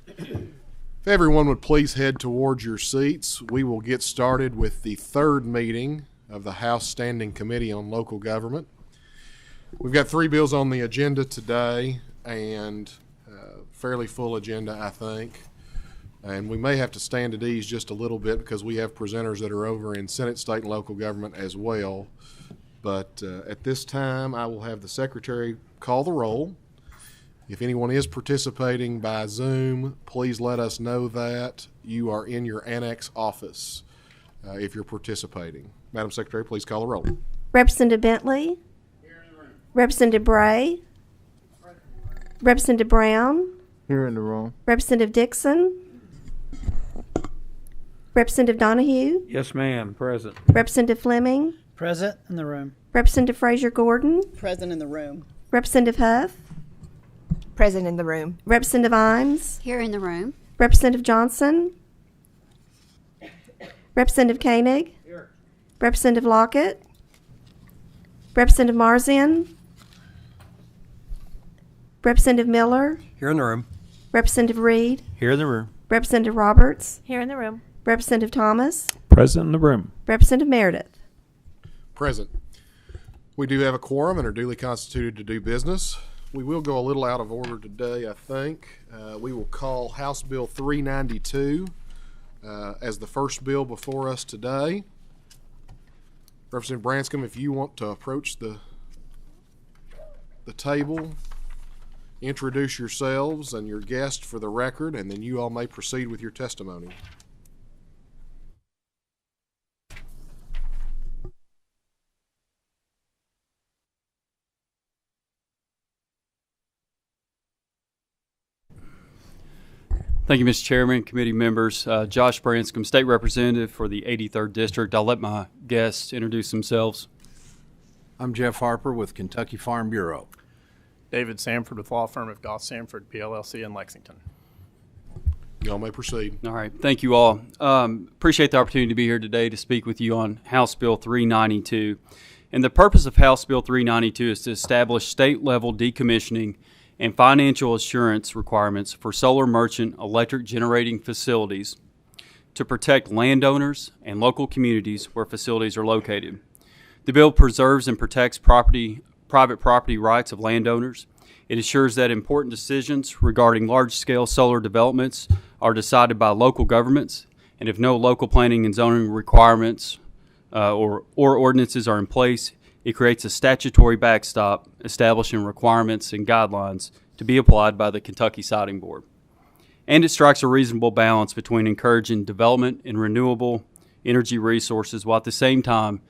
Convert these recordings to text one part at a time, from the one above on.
If everyone would please head towards your seats, we will get started with the third meeting of the House Standing Committee on Local Government. We've got 3 bills on the agenda today, and fairly full agenda, I think. And we may have to stand at ease just a little bit because we have presenters that are over in Senate, State, and Local Government as well. But at this time, I will have the Secretary call the roll. If anyone is participating by Zoom, please let us know that you are in your annex office if you're participating. Madam Secretary, please call the roll. Representative Bentley. Here in the room. Representative Bray. Representative Brown. Here in the room. Representative Dixon. Representative Donahue. Yes, ma'am. Present. Representative Fleming. Present in the room. Representative Frazier Gordon. Present in the room. Representative Huff. Present in the room. Representative Imes. Here in the room. Representative Johnson. Representative Koenig. Here. Representative Lockett. Representative Marzian. Representative Miller. Here in the room. Representative Reed. Here in the room. Representative Roberts. Here in the room. Representative Thomas. Present in the room. Representative Meredith. Present. We do have a quorum and are duly constituted to do business. We will go a little out of order today, I think. We will call House Bill 392 as the first bill before us today. Representative Branscombe, if you want to approach the table, introduce yourselves and your guest for the record, and then you all may proceed with your testimony. Thank you, Mr. Chairman, committee members. Josh Branscombe, State Representative for the 83rd District. I'll let my guests introduce themselves. I'm Jeff Harper with Kentucky Farm Bureau. David Sanford with law firm of Goss Sanford, PLLC in Lexington. Y'all may proceed. All right. Thank you all. Appreciate the opportunity to be here today to speak with you on House Bill 392. And the purpose of House Bill 392 is to establish state-level decommissioning and financial assurance requirements for solar merchant electric generating facilities to protect landowners and local communities where facilities are located. The bill preserves and protects private property rights of landowners. It assures that important decisions regarding large-scale solar developments are decided by local governments, and if no local planning and zoning requirements or ordinances are in place, it creates a statutory backstop establishing requirements and guidelines to be applied by the Kentucky Siting Board. And it strikes a reasonable balance between encouraging development in renewable energy resources while at the same time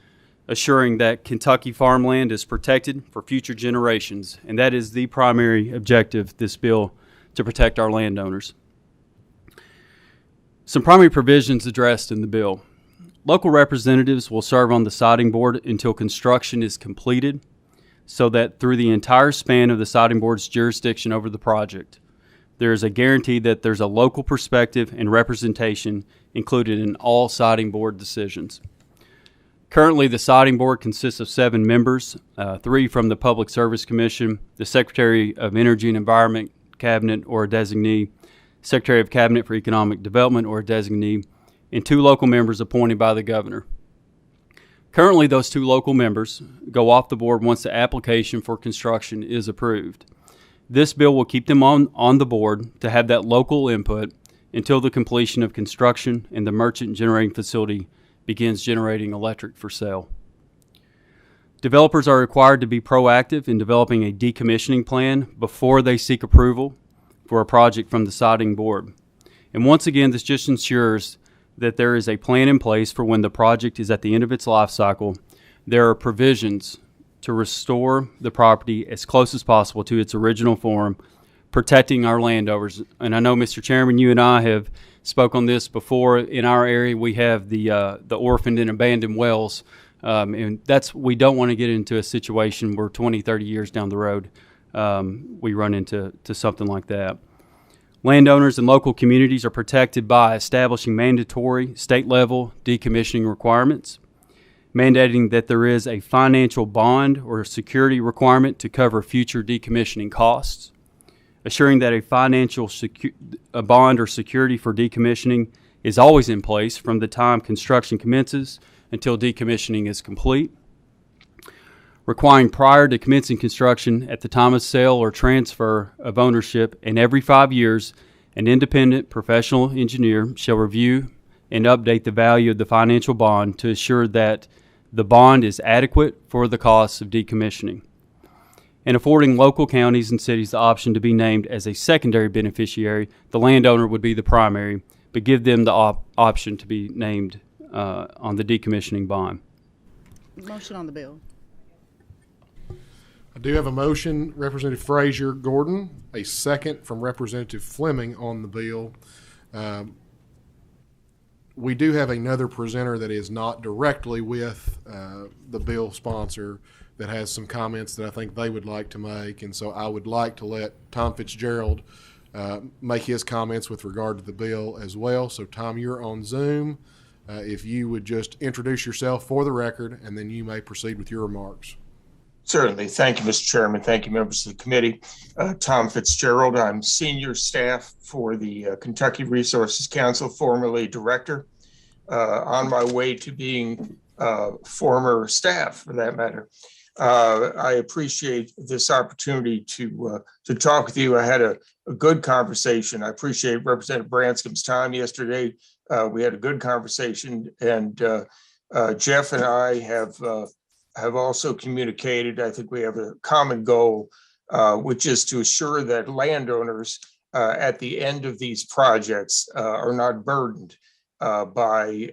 assuring that Kentucky farmland is protected for future generations. And that is the primary objective of this bill, to protect our landowners. Some primary provisions addressed in the bill. Local representatives will serve on the siting board until construction is completed, so that through the entire span of the siting board's jurisdiction over the project, there is a guarantee that there's a local perspective and representation included in all siting board decisions. Currently, the siting board consists of 7 members, 3 from the Public Service Commission, the Secretary of Energy and Environment Cabinet or a designee, Secretary of Cabinet for Economic Development or a designee, and 2 local members appointed by the governor. Currently, those 2 local members go off the board once the application for construction is approved. This bill will keep them on the board to have that local input until the completion of construction and the merchant generating facility begins generating electric for sale. Developers are required to be proactive in developing a decommissioning plan before they seek approval for a project from the siting board. And once again, this just ensures that there is a plan in place for when the project is at the end of its life cycle. There are provisions to restore the property as close as possible to its original form, protecting our landowners. And I know, Mr. Chairman, you and I have spoke on this before. In our area, we have the orphaned and abandoned wells, and we don't want to get into a situation where 20, 30 years down the road we run into something like that. Landowners and local communities are protected by establishing mandatory state-level decommissioning requirements, mandating that there is a financial bond or security requirement to cover future decommissioning costs, assuring that a bond or security for decommissioning is always in place from the time construction commences until decommissioning is complete, requiring prior to commencing construction at the time of sale or transfer of ownership, and every 5 years, an independent professional engineer shall review and update the value of the financial bond to assure that the bond is adequate for the costs of decommissioning, and affording local counties and cities the option to be named as a secondary beneficiary. The landowner would be the primary, but give them the option to be named on the decommissioning bond. Motion on the bill. I do have a motion, Representative Frazier Gordon, a second from Representative Fleming on the bill. We do have another presenter that is not directly with the bill sponsor that has some comments that I think they would like to make, and so I would like to let Tom Fitzgerald make his comments with regard to the bill as well. So Tom, you're on Zoom. If you would just introduce yourself for the record, and then you may proceed with your remarks. Certainly. Thank you, Mr. Chairman. Thank you, members of the committee. Tom Fitzgerald, I'm senior staff for the Kentucky Resources Council, formerly director, on my way to being former staff, for that matter. I appreciate this opportunity to talk with you. I had a good conversation. I appreciate Representative Branscom's time yesterday. We had a good conversation, and Jeff and I have also communicated. I think we have a common goal, which is to assure that landowners at the end of these projects are not burdened by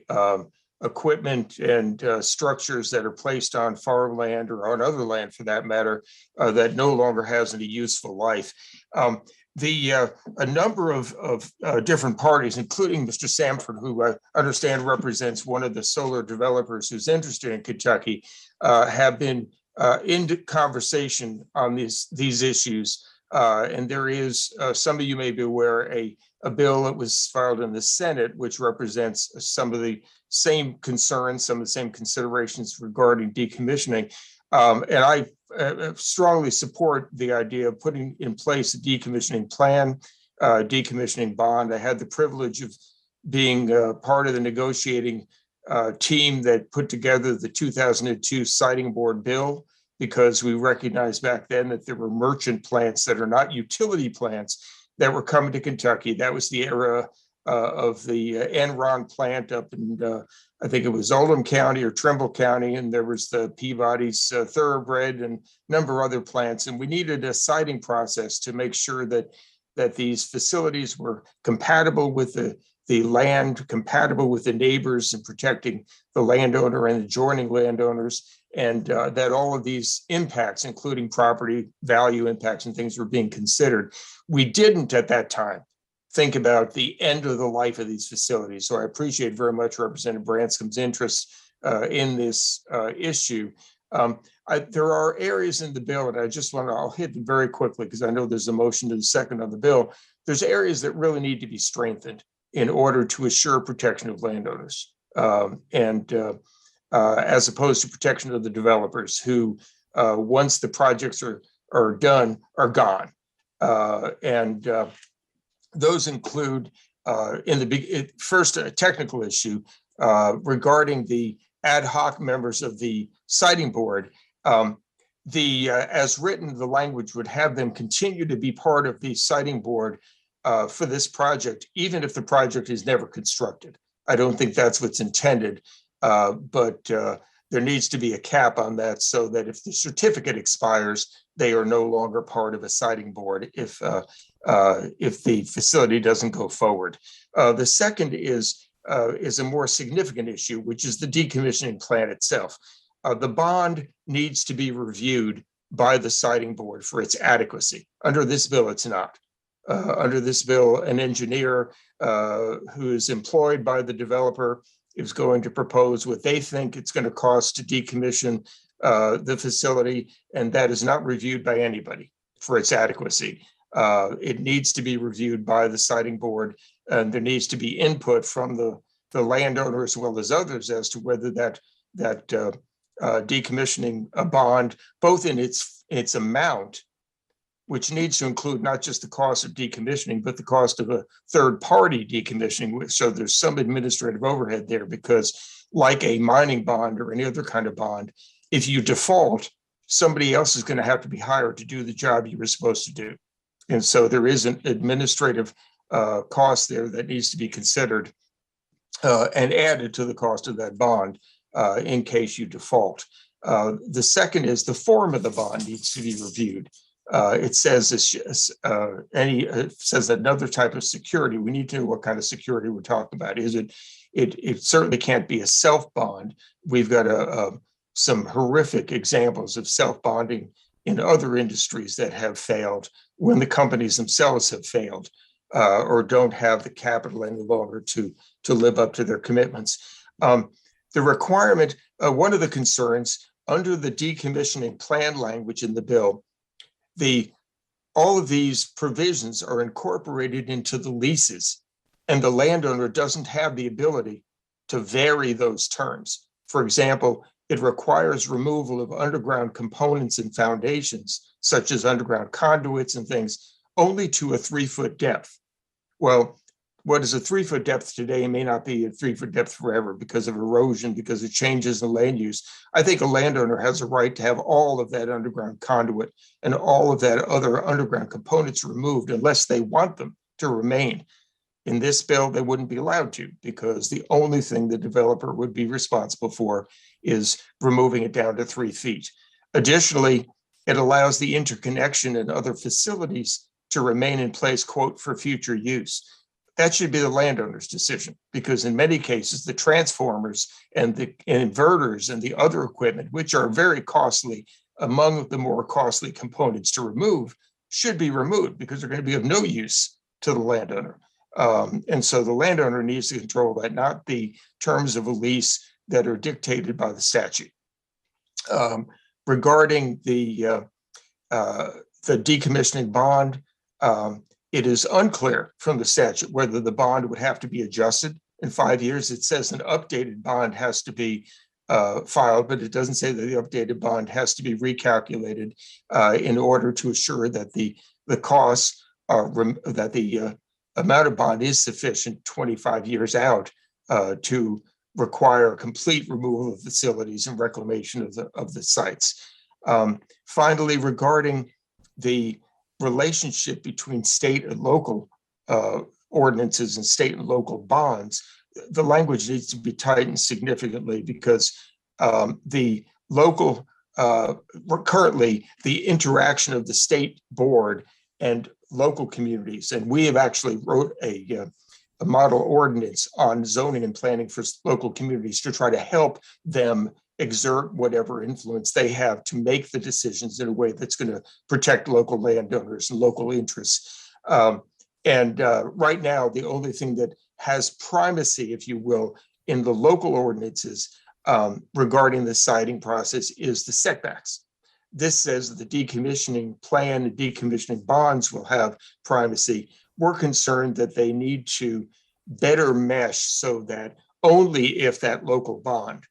equipment and structures that are placed on farmland or on other land, for that matter, that no longer has any useful life. A number of different parties, including Mr. Samford, who I understand represents one of the solar developers who's interested in Kentucky, have been in conversation on these issues. And there is, some of you may be aware, a bill that was filed in the Senate, which represents some of the same concerns, some of the same considerations regarding decommissioning. And I strongly support the idea of putting in place a decommissioning plan, decommissioning bond. I had the privilege of being part of the negotiating team that put together the 2002 Siting Board bill, because we recognized back then that there were merchant plants that are not utility plants that were coming to Kentucky. That was the era of the Enron plant up in, I think it was Oldham County or Trimble County, and there was the Peabody's Thoroughbred and a number of other plants. And we needed a siting process to make sure that these facilities were compatible with the land, compatible with the neighbors, and protecting the landowner and adjoining landowners, and that all of these impacts, including property value impacts and things, were being considered. We didn't at that time think about the end of the life of these facilities. So I appreciate very much Representative Branscom's interest in this issue. There are areas in the bill, and I'll hit them very quickly because I know there's a motion to the second on the bill. There's areas that really need to be strengthened in order to assure protection of landowners, as opposed to protection of the developers who, once the projects are done, are gone. Those include, first, a technical issue regarding the ad hoc members of the siting board. As written, the language would have them continue to be part of the siting board for this project, even if the project is never constructed. I don't think that's what's intended, but there needs to be a cap on that so that if the certificate expires, they are no longer part of a siting board if the facility doesn't go forward. The second is a more significant issue, which is the decommissioning plan itself. The bond needs to be reviewed by the siting board for its adequacy. Under this bill, it's not. Under this bill, an engineer who is employed by the developer is going to propose what they think it's going to cost to decommission the facility, and that is not reviewed by anybody for its adequacy. It needs to be reviewed by the siting board, and there needs to be input from the landowner as well as others as to whether that decommissioning bond, both in its amount, which needs to include not just the cost of decommissioning, but the cost of a third-party decommissioning. So there's some administrative overhead there because, like a mining bond or any other kind of bond, if you default, somebody else is going to have to be hired to do the job you were supposed to do. And so there is an administrative cost there that needs to be considered and added to the cost of that bond in case you default. The second is the form of the bond needs to be reviewed. It says it says another type of security. We need to know what kind of security we're talking about. It certainly can't be a self bond. We've got some horrific examples of self bonding in other industries that have failed when the companies themselves have failed or don't have the capital any longer to live up to their commitments. The requirement, one of the concerns under the decommissioning plan language in the bill, all of these provisions are incorporated into the leases, and the landowner doesn't have the ability to vary those terms. For example, it requires removal of underground components and foundations, such as underground conduits and things, only to a 3-foot depth. Well, what is a 3-foot depth today may not be a 3-foot depth forever because of erosion, because of changes in land use. I think a landowner has a right to have all of that underground conduit and all of that other underground components removed unless they want them to remain. In this bill, they wouldn't be allowed to, because the only thing the developer would be responsible for is removing it down to 3 feet. Additionally, it allows the interconnection and other facilities to remain in place, quote, for future use. That should be the landowner's decision, because in many cases, the transformers and the inverters and the other equipment, which are very costly, among the more costly components to remove, should be removed because they're going to be of no use to the landowner. And so the landowner needs to control that, not the terms of a lease that are dictated by the statute. Regarding the decommissioning bond, it is unclear from the statute whether the bond would have to be adjusted in 5 years. It says an updated bond has to be filed, but it doesn't say that the updated bond has to be recalculated in order to assure that the costs are that the amount of bond is sufficient 25 years out to require complete removal of facilities and reclamation of the sites. Finally, regarding the relationship between state and local ordinances and state and local bonds, the language needs to be tightened significantly, because the local, currently the interaction of the state board and local communities, and we have actually wrote a model ordinance on zoning and planning for local communities to try to help them exert whatever influence they have to make the decisions in a way that's going to protect local landowners and local interests. Right now, the only thing that has primacy, if you will, in the local ordinances regarding the siting process is the setbacks. This says that the decommissioning plan and decommissioning bonds will have primacy. We're concerned that they need to better mesh so that only if that local bond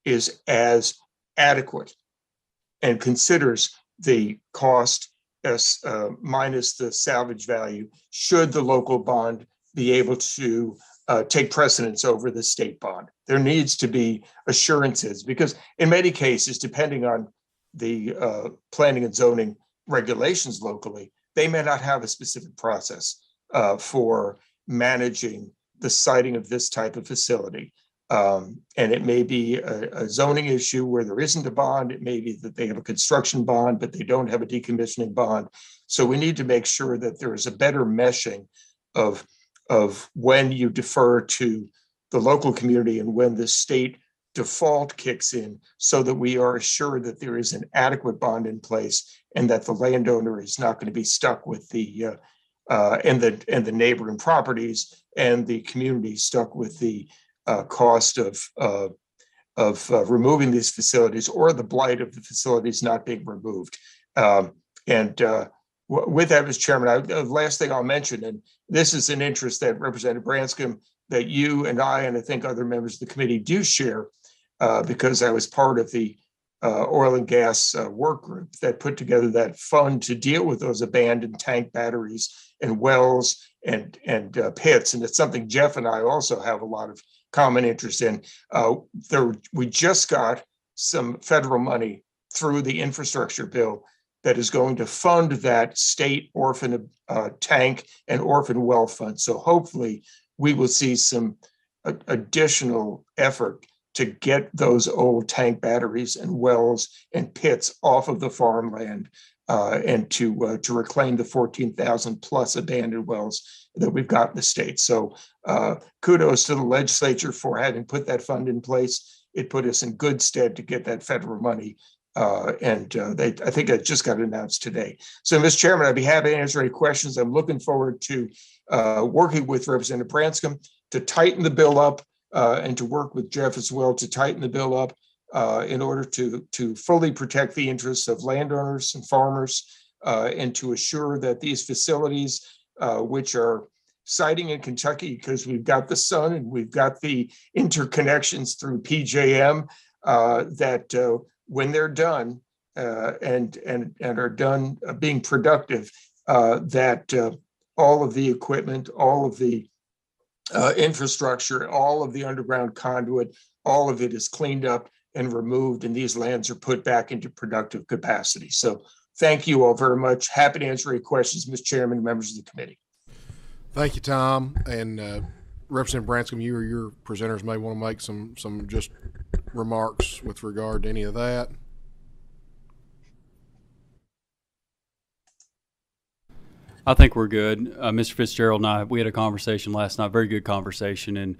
is as adequate and considers the cost as minus the salvage value, should the local bond be able to take precedence over the state bond. There needs to be assurances, because in many cases, depending on the planning and zoning regulations locally, they may not have a specific process for managing the siting of this type of facility. And it may be a zoning issue where there isn't a bond. It may be that they have a construction bond, but they don't have a decommissioning bond. So we need to make sure that there is a better meshing of when you defer to the local community and when the state default kicks in, so that we are assured that there is an adequate bond in place and that the landowner is not going to be stuck with the and the neighboring properties, and the community stuck with the cost of removing these facilities, or the blight of the facilities not being removed. With that, Mr. Chairman, the last thing I'll mention, and this is an interest that Representative Branscombe, that you and I, and I think other members of the committee do share, because I was part of the oil and gas work group that put together that fund to deal with those abandoned tank batteries and wells and pits. And it's something Jeff and I also have a lot of common interest in. We just got some federal money through the infrastructure bill that is going to fund that state orphan tank and orphan well fund. So hopefully we will see some additional effort to get those old tank batteries and wells and pits off of the farmland and to reclaim the 14,000 plus abandoned wells that we've got in the state. So kudos to the legislature for having put that fund in place. It put us in good stead to get that federal money. I think it just got announced today. So, Mr. Chairman, I'd be happy to answer any questions. I'm looking forward to working with Representative Branscombe to tighten the bill up and to work with Jeff as well to tighten the bill up in order to fully protect the interests of landowners and farmers and to assure that these facilities, which are siting in Kentucky because we've got the sun and we've got the interconnections through PJM, that when they're done and are done being productive, that all of the equipment, all of the infrastructure, all of the underground conduit, all of it is cleaned up and removed, and these lands are put back into productive capacity. So thank you all very much. Happy to answer any questions, Mr. Chairman and members of the committee. Thank you, Tom. And Representative Branscombe, you or your presenters may want to make some just remarks with regard to any of that. I think we're good. Mr. Fitzgerald and I, we had a conversation last night, very good conversation, and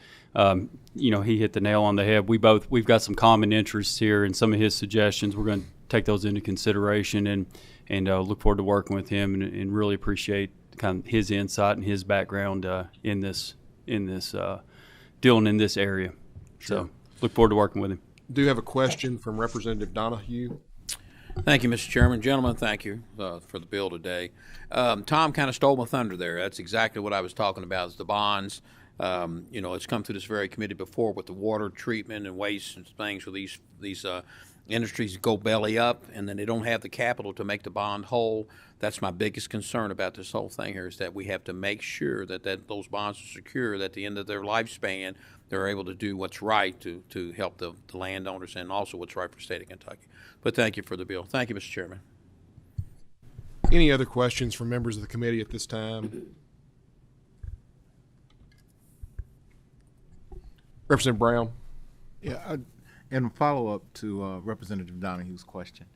he hit the nail on the head. We've got some common interests here, and some of his suggestions, we're going to take those into consideration and look forward to working with him and really appreciate kind of his insight and his background in this dealing in this area. Sure. So look forward to working with him. Do have a question from Representative Donahue. Thank you, Mr. Chairman. Gentlemen, thank you for the bill today. Tom kind of stole my thunder there. That's exactly what I was talking about is the bonds. It's come through this very committee before with the water treatment and waste and things where these industries go belly up and then they don't have the capital to make the bond whole. That's my biggest concern about this whole thing here is that we have to make sure that those bonds are secure, that at the end of their lifespan, they're able to do what's right to help the landowners and also what's right for the state of Kentucky. But thank you for the bill. Thank you, Mr. Chairman. Any other questions from members of the committee at this time? Representative Brown. Yeah, in follow-up to Representative Donahue's question,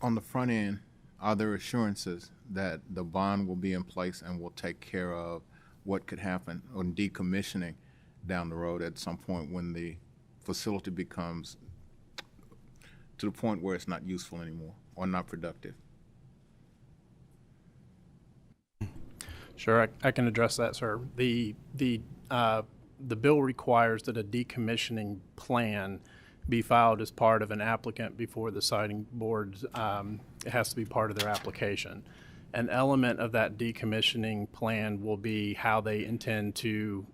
on the front end, are there assurances that the bond will be in place and will take care of what could happen on decommissioning down the road at some point when the facility becomes to the point where it's not useful anymore or not productive? Sure, I can address that, sir. The bill requires that a decommissioning plan be filed as part of an applicant before the siting board. It has to be part of their application. An element of that decommissioning plan will be how they intend to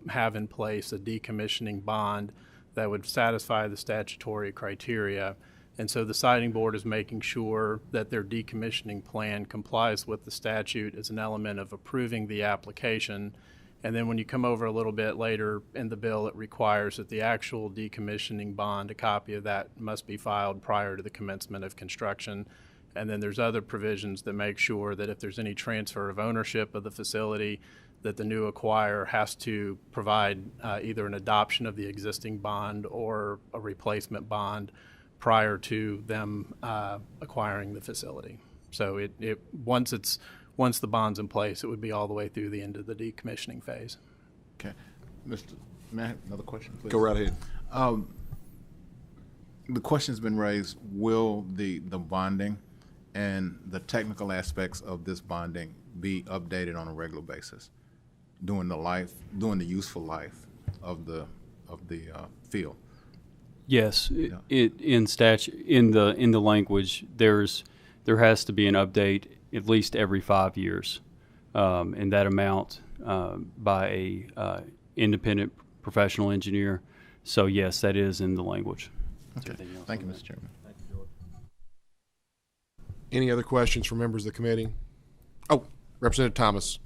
have in place a decommissioning bond that would satisfy the statutory criteria. And so the siting board is making sure that their decommissioning plan complies with the statute as an element of approving the application. And then when you come over a little bit later in the bill, it requires that the actual decommissioning bond, a copy of that, must be filed prior to the commencement of construction. And then there's other provisions that make sure that if there's any transfer of ownership of the facility, that the new acquirer has to provide either an adoption of the existing bond or a replacement bond prior to them acquiring the facility. So once the bond's in place, it would be all the way through the end of the decommissioning phase. Okay. Mr. May I have another question, please? Go right ahead. The question's been raised, will the bonding and the technical aspects of this bonding be updated on a regular basis during the useful life of the field? Yes, in the language, there has to be an update at least every 5 years, and that amount by a independent professional engineer. So yes, that is in the language. Okay. Thank you, Mr. Chairman. Any other questions from members of the committee? Oh, Representative Thomas.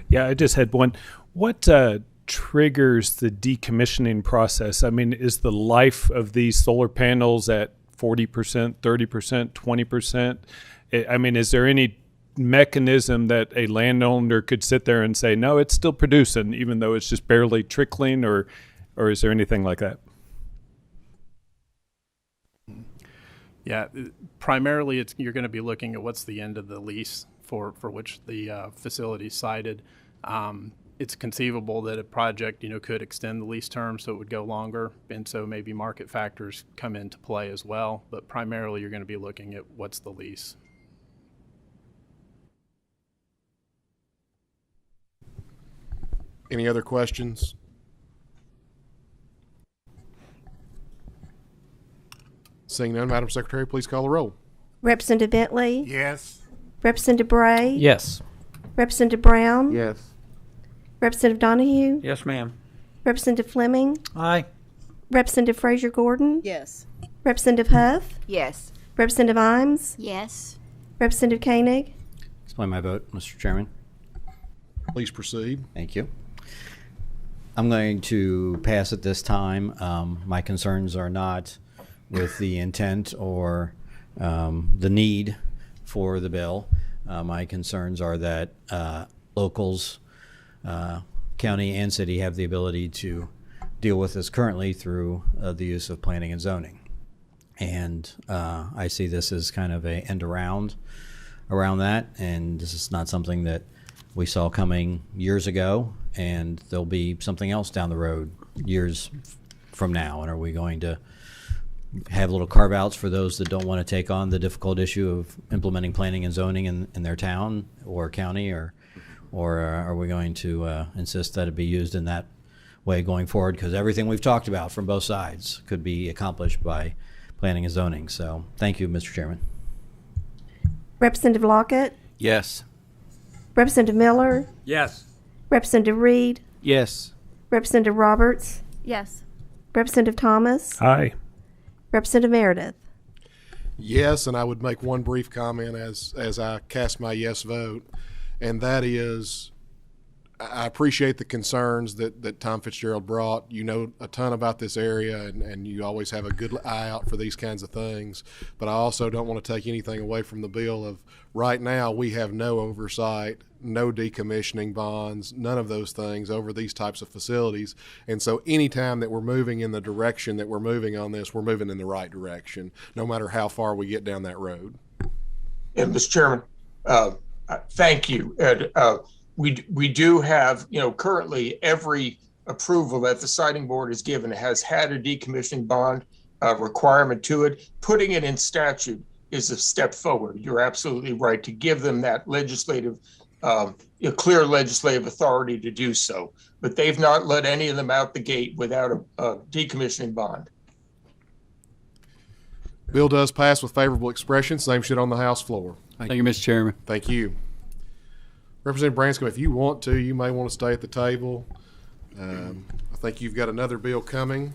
Yeah, I just had one. What triggers the decommissioning process? I mean, is the life of these solar panels at 40%, 30%, 20%? I mean, is there any mechanism that a landowner could sit there and say, no, it's still producing, even though it's just barely trickling, or is there anything like that? Yeah, primarily you're going to be looking at what's the end of the lease for which the facility cited. It's conceivable that a project, could extend the lease term so it would go longer, and so maybe market factors come into play as well. But primarily, you're going to be looking at what's the lease. Any other questions? Seeing none, Madam Secretary, please call the roll. Representative Bentley? Yes. Representative Bray? Yes. Representative Brown? Yes. Representative Donahue? Yes, ma'am. Representative Fleming? Aye. Representative Frazier Gordon? Yes. Representative Huff? Yes. Representative Imes? Yes. Representative Koenig? Explain my vote, Mr. Chairman. Please proceed. Thank you. I'm going to pass it this time. My concerns are not with the intent or the need for the bill. My concerns are that locals, county and city, have the ability to deal with this currently through the use of planning and zoning. And I see this as kind of a end around that, and this is not something that we saw coming years ago, and there'll be something else down the road years from now. And are we going to have little carve outs for those that don't want to take on the difficult issue of implementing planning and zoning in their town or county, or are we going to insist that it be used in that way going forward? Because everything we've talked about from both sides could be accomplished by planning and zoning. So thank you, Mr. Chairman. Representative Lockett? Yes. Representative Miller? Yes. Representative Reed? Yes. Representative Roberts? Yes. Representative Thomas? Aye. Representative Meredith? Yes, and I would make one brief comment as I cast my yes vote, and that is, I appreciate the concerns that Tom Fitzgerald brought. You know a ton about this area, and you always have a good eye out for these kinds of things. But I also don't want to take anything away from the bill of right now we have no oversight, no decommissioning bonds, none of those things over these types of facilities. And so anytime that we're moving in the direction that we're moving on this, we're moving in the right direction, no matter how far we get down that road. And Mr. Chairman, thank you, Ed. We do have, currently every approval that the siting board has given has had a decommissioning bond requirement to it. Putting it in statute is a step forward. You're absolutely right to give them that legislative, clear legislative authority to do so. But they've not let any of them out the gate without a decommissioning bond. Bill does pass with favorable expression. Same shit on the House floor. Thank you, Mr. Chairman. Thank you. Representative Branscombe, if you want to, you may want to stay at the table. I think you've got another bill coming.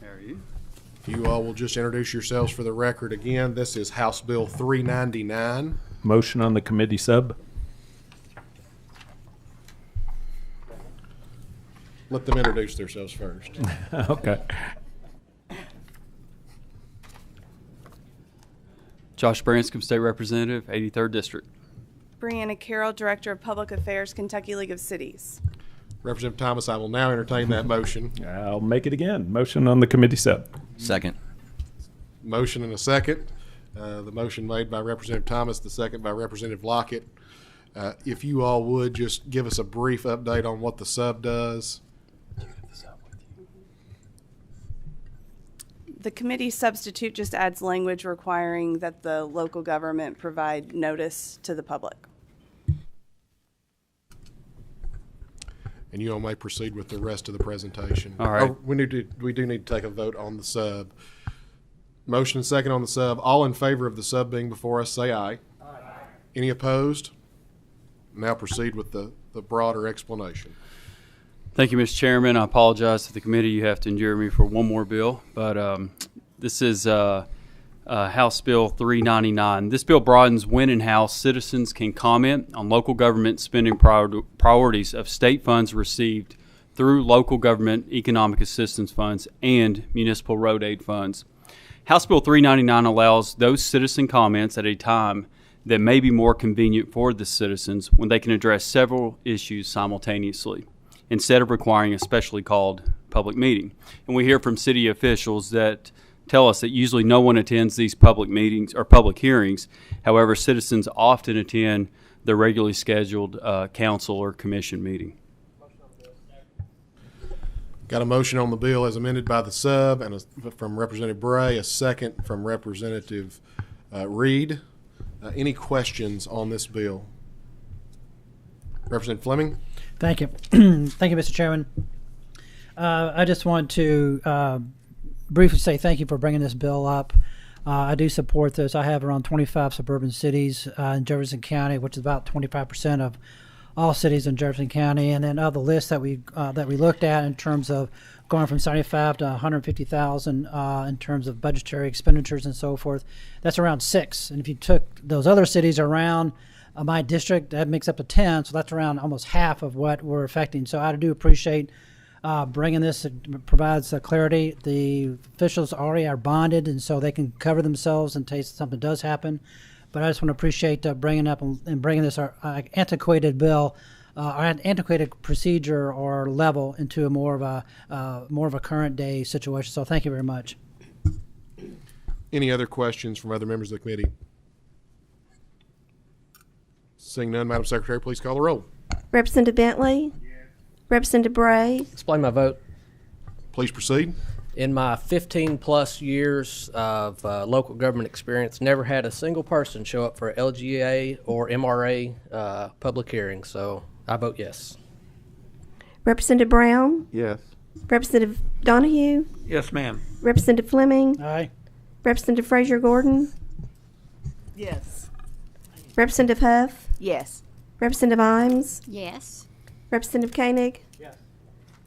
There you. If you all will just introduce yourselves for the record again, this is House Bill 399. Motion on the committee sub. Let them introduce themselves first. Okay. Josh Branscombe, State Representative, 83rd District. Brianna Carroll, Director of Public Affairs, Kentucky League of Cities. Representative Thomas, I will now entertain that motion. I'll make it again. Motion on the committee sub. Second. Motion and a second. The motion made by Representative Thomas, the second by Representative Lockett. If you all would just give us a brief update on what the sub does. The committee substitute just adds language requiring that the local government provide notice to the public. And you all may proceed with the rest of the presentation. All right. Oh, we do need to take a vote on the sub. Motion and second on the sub. All in favor of the sub being before us, say aye. Aye. Any opposed? Now proceed with the the broader explanation. Thank you, Mr. Chairman. I apologize to the committee. You have to endure me for one more bill, but this is House Bill 399. This bill broadens when and how citizens can comment on local government spending priorities of state funds received through local government economic assistance funds and municipal road aid funds. House Bill 399 allows those citizen comments at a time that may be more convenient for the citizens when they can address several issues simultaneously, instead of requiring a specially called public meeting. And we hear from city officials that tell us that usually no one attends these public meetings or public hearings. However, citizens often attend the regularly scheduled council or commission meeting. Got a motion on the bill as amended by the sub and from Representative Bray, a second from Representative Reed. Any questions on this bill? Representative Fleming? Thank you. Thank you, Mr. Chairman. I just want to briefly say thank you for bringing this bill up. I do support this. I have around 25 suburban cities in Jefferson County, which is about 25% of all cities in Jefferson County. And then of the list that we looked at in terms of going from 75 to 150,000 in terms of budgetary expenditures and so forth, that's around 6. And if you took those other cities around my district, that makes up to 10, so that's around almost half of what we're affecting. So I do appreciate bringing this. It provides clarity. The officials already are bonded, and so they can cover themselves in case something does happen. But I just want to appreciate bringing up and bringing this antiquated bill, our antiquated procedure or level into a more of a current day situation. So thank you very much. Any other questions from other members of the committee? Seeing none, Madam Secretary, please call the roll. Representative Bentley? Yes. Representative Bray? Explain my vote. Please proceed. In my 15-plus years of local government experience, never had a single person show up for LGA or MRA public hearings, so I vote yes. Representative Brown? Yes. Representative Donahue? Yes, ma'am. Representative Fleming? Aye. Representative Frazier Gordon? Yes. Representative Huff? Yes. Representative Imes? Yes. Representative Koenig? Yes.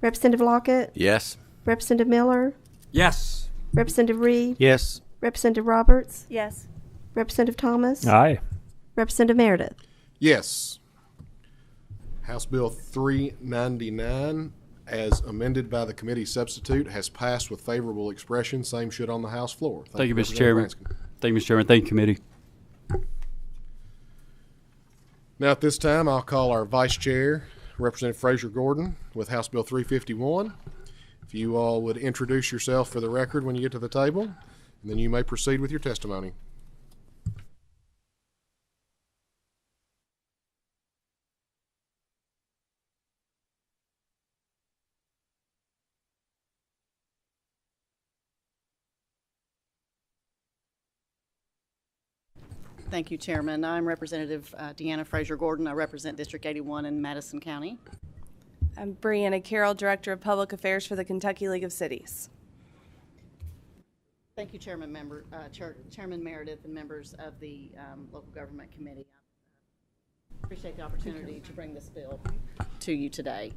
Representative Lockett? Yes. Representative Miller? Yes. Representative Reed? Yes. Representative Roberts? Yes. Representative Thomas? Aye. Representative Meredith? Yes. House Bill 399, as amended by the committee substitute, has passed with favorable expression. Same should on the House floor. Thank you, Mr. Chairman. Thank you, Mr. Chairman. Thank you, committee. Now at this time, I'll call our Vice Chair, Representative Frazier Gordon, with House Bill 351. If you all would introduce yourself for the record when you get to the table, and then you may proceed with your testimony. Thank you, Chairman. I'm Representative Deanna Frazier Gordon. I represent District 81 in Madison County. I'm Brianna Carroll, Director of Public Affairs for the Kentucky League of Cities. Thank you, Chairman Meredith and members of the Local Government Committee. I appreciate the opportunity to bring this bill to you today.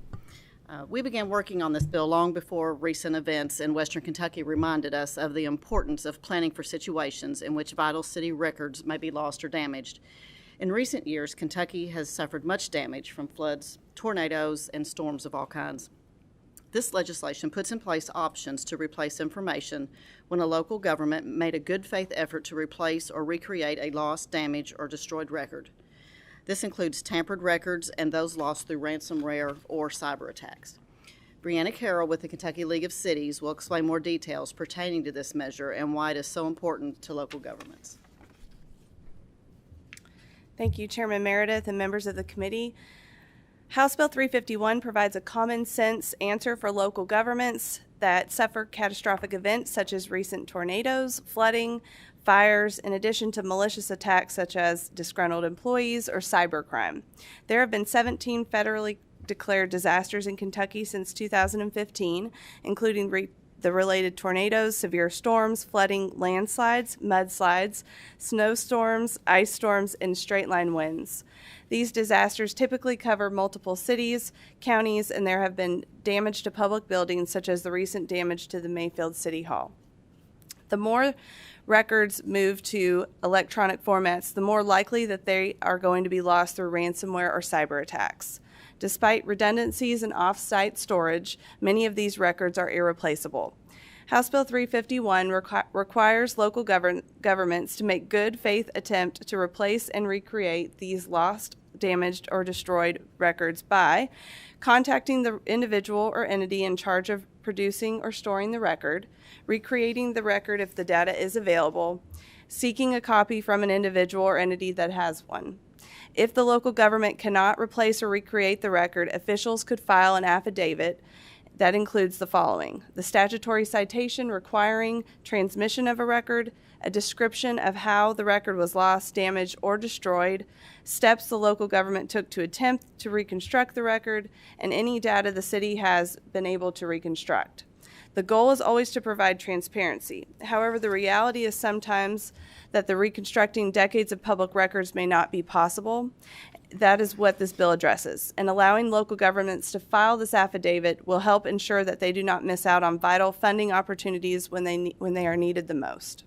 We began working on this bill long before recent events in Western Kentucky reminded us of the importance of planning for situations in which vital city records may be lost or damaged. In recent years, Kentucky has suffered much damage from floods, tornadoes, and storms of all kinds. This legislation puts in place options to replace information when a local government made a good faith effort to replace or recreate a lost, damaged, or destroyed record. This includes tampered records and those lost through ransomware or cyber attacks. Brianna Carroll with the Kentucky League of Cities will explain more details pertaining to this measure and why it is so important to local governments. Thank you, Chairman Meredith and members of the committee. House Bill 351 provides a common sense answer for local governments that suffer catastrophic events such as recent tornadoes, flooding, fires, in addition to malicious attacks such as disgruntled employees or cybercrime. There have been 17 federally declared disasters in Kentucky since 2015, including the related tornadoes, severe storms, flooding, landslides, mudslides, snowstorms, ice storms, and straight-line winds. These disasters typically cover multiple cities, counties, and there have been damage to public buildings, such as the recent damage to the Mayfield City Hall. The more records move to electronic formats, the more likely that they are going to be lost through ransomware or cyber attacks. Despite redundancies and off-site storage, many of these records are irreplaceable. House Bill 351 requires local governments to make good faith attempt to replace and recreate these lost, damaged, or destroyed records by contacting the individual or entity in charge of producing or storing the record, recreating the record if the data is available, seeking a copy from an individual or entity that has one. If the local government cannot replace or recreate the record, officials could file an affidavit that includes the following: the statutory citation requiring transmission of a record, a description of how the record was lost, damaged, or destroyed, steps the local government took to attempt to reconstruct the record, and any data the city has been able to reconstruct. The goal is always to provide transparency. However, the reality is sometimes that the reconstructing decades of public records may not be possible. That is what this bill addresses. And allowing local governments to file this affidavit will help ensure that they do not miss out on vital funding opportunities when they are needed the most.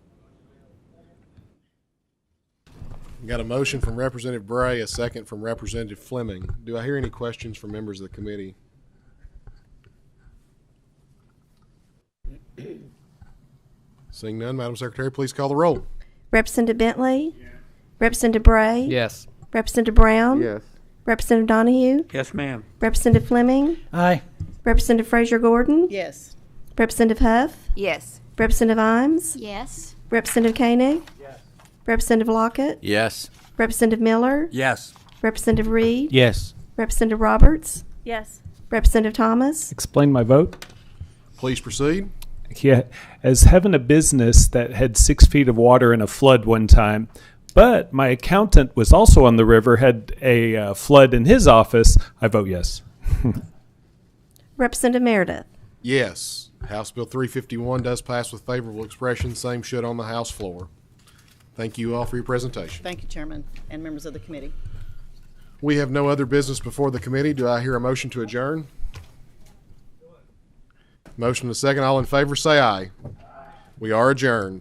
We got a motion from Representative Bray, a second from Representative Fleming. Do I hear any questions from members of the committee? Seeing none, Madam Secretary, please call the roll. Representative Bentley? Yes. Representative Bray? Yes. Representative Brown? Yes. Representative Donahue? Yes, ma'am. Representative Fleming? Aye. Representative Fraser Gordon? Yes. Representative Huff? Yes. Representative Imes? Yes. Representative Koenig? Yes. Representative Lockett? Yes. Representative Miller? Yes. Representative Reed? Yes. Representative Roberts? Yes. Representative Thomas? Explain my vote. Please proceed. Yeah, as having a business that had 6 feet of water in a flood one time, but my accountant was also on the river, had a flood in his office, I vote yes. Representative Meredith? Yes. House Bill 351 does pass with favorable expression. Same should on the House floor. Thank you all for your presentation. Thank you, Chairman and members of the committee. We have no other business before the committee. Do I hear a motion to adjourn? Motion and a second. All in favor say aye. We are adjourned.